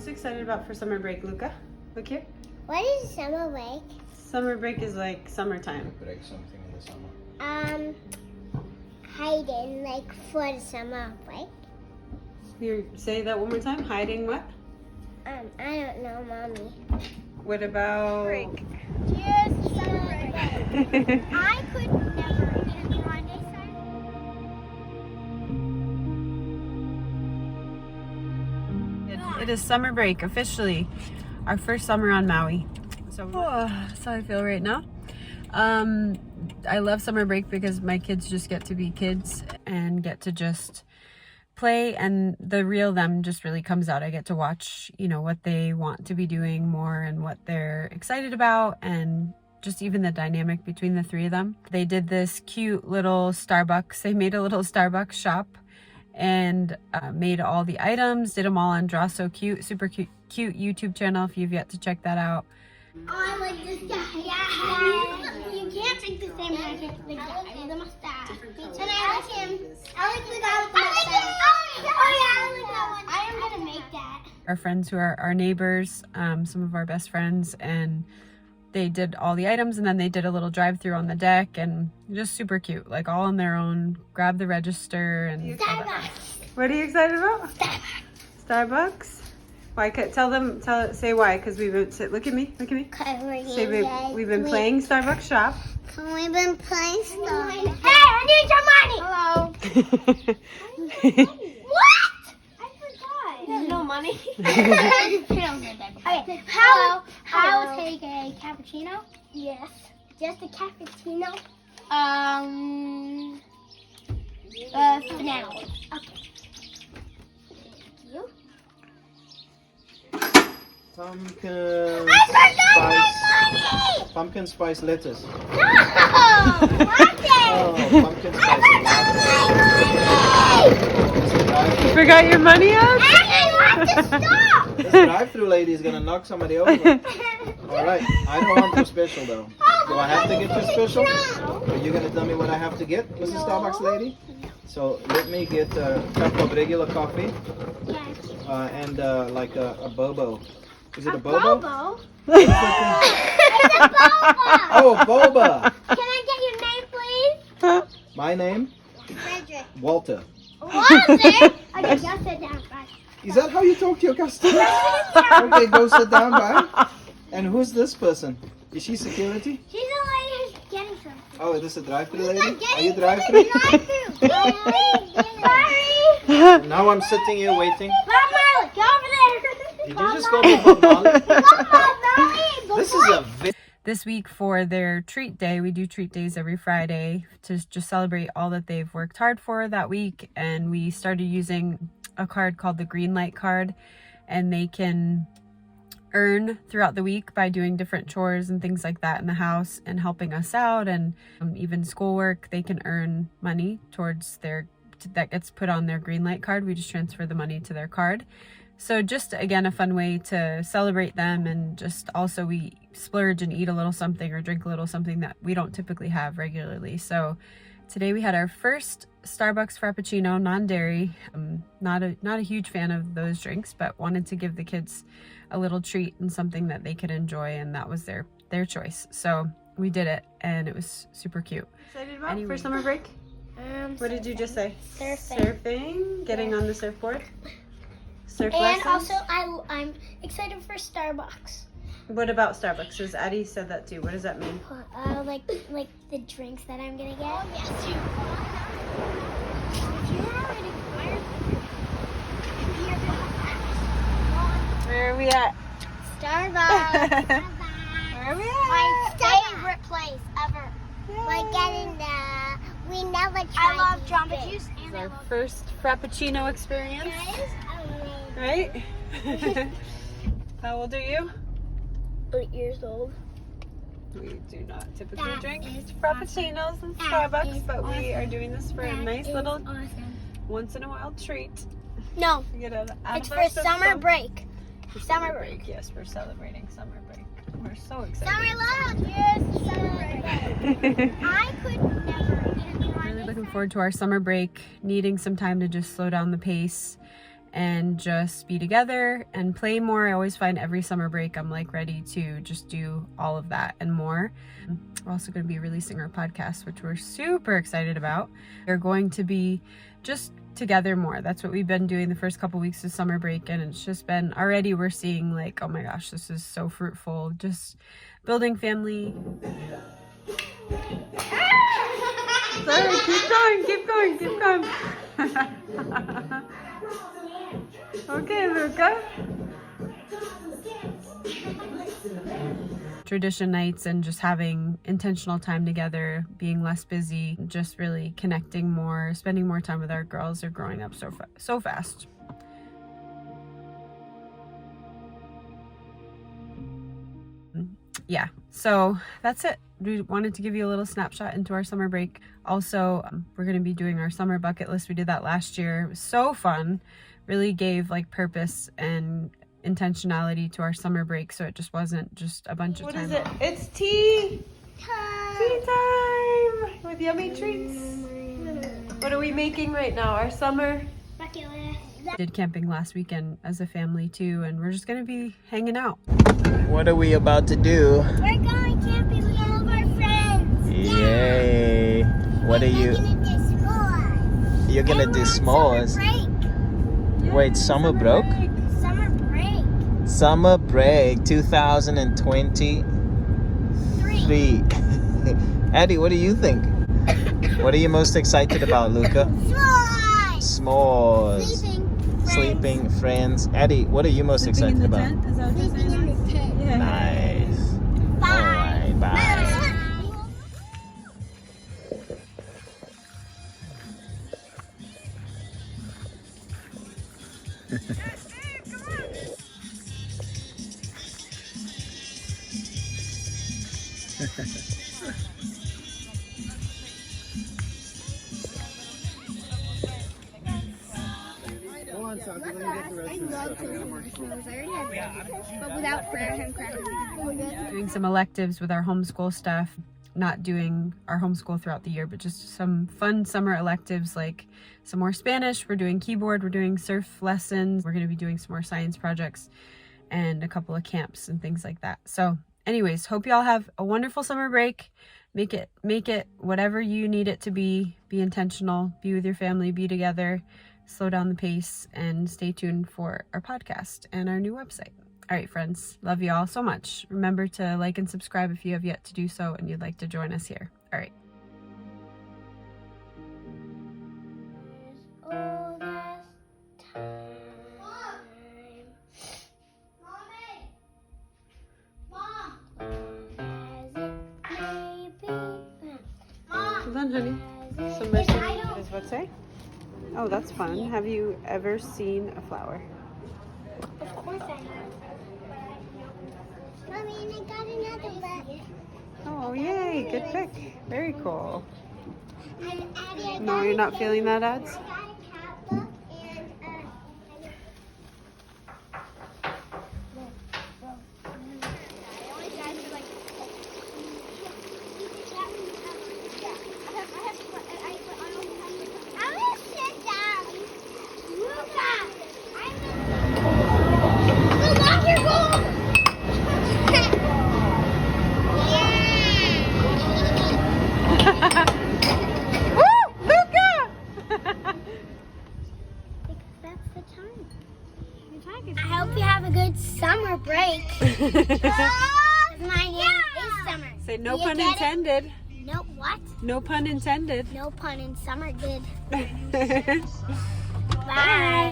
most excited about for summer break, Luca? Look here. What is summer break? Summer break is like summertime. Break something in the summer. Hiding like for the summer break. You say that one more time. Hiding what? I don't know, Mommy. What about Break. Yes, summer break. I could never eat a grande It is summer break officially. Our first summer on Maui. So that's how I feel right now. I love summer break because my kids just get to be kids and get to just play, and the real them just really comes out. I get to watch, you know, what they want to be doing more and what they're excited about, and just even the dynamic between the three of them. They did this cute little Starbucks. They made a little Starbucks shop and made all the items, did them all on Draw So Cute. Super cute YouTube channel if you've yet to check that out. Oh, I like this guy. Yeah. You can't think the same as I think the guy with the mustache. And I like him. I like the guy with the mustache. Oh yeah, I like that one. I am gonna make that. Our friends who are our neighbors, some of our best friends, and they did all the items, and then they did a little drive-through on the deck, and just super cute, like all on their own. Grab the register and Starbucks. What are you excited about? Starbucks. Why? Say why? Because we've been. Look at me. Say we've been playing Starbucks shop. We've been playing Starbucks. Hey, I need your money. Hello. What? I forgot. There's no money. Okay. I'll take a cappuccino. Yes. Just a cappuccino. Banana. Okay. You? Pumpkin spice lettuce. No! Pumpkin spice. You forgot your money out? I want to stop! This drive-through lady is gonna knock somebody over. All right, I don't want your special though. Do I have to get your special? Are you gonna tell me what I have to get, Mrs. Starbucks lady? So let me get a cup of regular coffee and like a boba. Is it a boba? Bobo? It's a boba! Oh, boba! Can I get your name, please? My name? Frederick. Walter. Walter? Okay, go sit down. Bye. Is that how you talk to your customers? Okay, go sit down, bye. And who's this person? Is she security? She's the lady who's getting something. Oh, is this a drive-thru lady? Are Getting you to drive-thru? the drive-thru. Sorry. Now I'm sitting here waiting. Bob Marley, go over there. Did you just call me Bob Marley? Bob Marley. This is a This week for their treat day, we do treat days every Friday to just celebrate all that they've worked hard for that week. And we started using a card called the Green Light card, and they can earn throughout the week by doing different chores and things like that in the house and helping us out, and even schoolwork. They can earn money towards that gets put on their Green Light card. We just transfer the money to their card. So just, again, a fun way to celebrate them, and just also we splurge and eat a little something or drink a little something that we don't typically have regularly. So today we had our first Starbucks Frappuccino, non-dairy. Not a huge fan of those drinks, but wanted to give the kids a little treat and something that they could enjoy, and that was their choice. So we did it, and it was super cute. Excited about for summer break? What did you just say? Surfing. Getting on the surfboard. Surf And lessons? also, I'm excited for Starbucks. What about Starbucks? Because Addie said that too. What does that mean? Like the drinks that I'm gonna get. Oh yes, you. Where are we at? Starbucks. Where are we at? My favorite place ever. Like getting we never tried. I love Jamba Juice and Our first Frappuccino experience, right? How old are you? 8 years old. We do not typically drink Frappuccinos and Starbucks, but we are doing this for a nice little once in a while treat. No, Get it's for summer break. Summer break. Yes, we're celebrating summer break. We're so excited. Summer love. Yes, summer break. I could never eat a Really looking forward to our summer break, needing some time to just slow down the pace and just be together and play more. I always find every summer break I'm like ready to just do all of that and more. We're also going to be releasing our podcast, which we're super excited about. We're going to be just together more. That's what we've been doing the first couple weeks of summer break, and it's just been, already we're seeing like, oh my gosh, this is so fruitful, just building family. Sorry, keep going. Okay, Luca. Tradition nights and just having intentional time together, being less busy, just really connecting more, spending more time with our girls. Are growing up so fast. Yeah, so that's it. We wanted to give you a little snapshot into our summer break. Also, we're going to be doing our summer bucket list. We did that last year. It was so fun. Really gave like purpose and intentionality to our summer break, so it just wasn't just a bunch of time. What is it? It's tea time! Tea time! With yummy treats. What are we making right now? Our summer bucket list. Did camping last weekend as a family too, and we're just going to be hanging out. What are we about to do? We're going camping with all of our friends. Yay! What are you? You're gonna do s'mores. Wait, summer broke? Summer break. Summer break 2023. Addie, what do you think? What are you most excited about, Luca? S'mores. Sleeping, friends. Addie, what are you most excited about? Tent? Is that what you're saying? Sleeping in the tent. Yeah. Nice. Bye. Alright, bye. I love cooking marshmallows. I already have but without graham crackers. Doing some electives with our homeschool stuff. Not doing our homeschool throughout the year, but just some fun summer electives, like some more Spanish. We're doing keyboard. We're doing surf lessons. We're going to be doing some more science projects and a couple of camps and things like that. So anyways, hope y'all have a wonderful summer break. Make it whatever you need it to be. Be intentional, be with your family, be together, slow down the pace, and stay tuned for our podcast and our new website. All right, friends, love you all so much. Remember to like and subscribe if you have yet to do so and you'd like to join us here. All right. Hold on, honey. What does what say? Oh, that's fun. Have you ever seen a flower? Of course I have. Mommy, and I got another one. Oh, yay. Good pick. Very cool. And Addie, I No, got you're a not cat- feeling that, Ads? I got a cat book and I'm gonna sit down. Luca, the longer goal. Woo! Luca! That's the time. I hope you have a good summer break. My name is Summer. Say no You pun get it? intended. No what? No pun intended. No pun in summer did. Bye.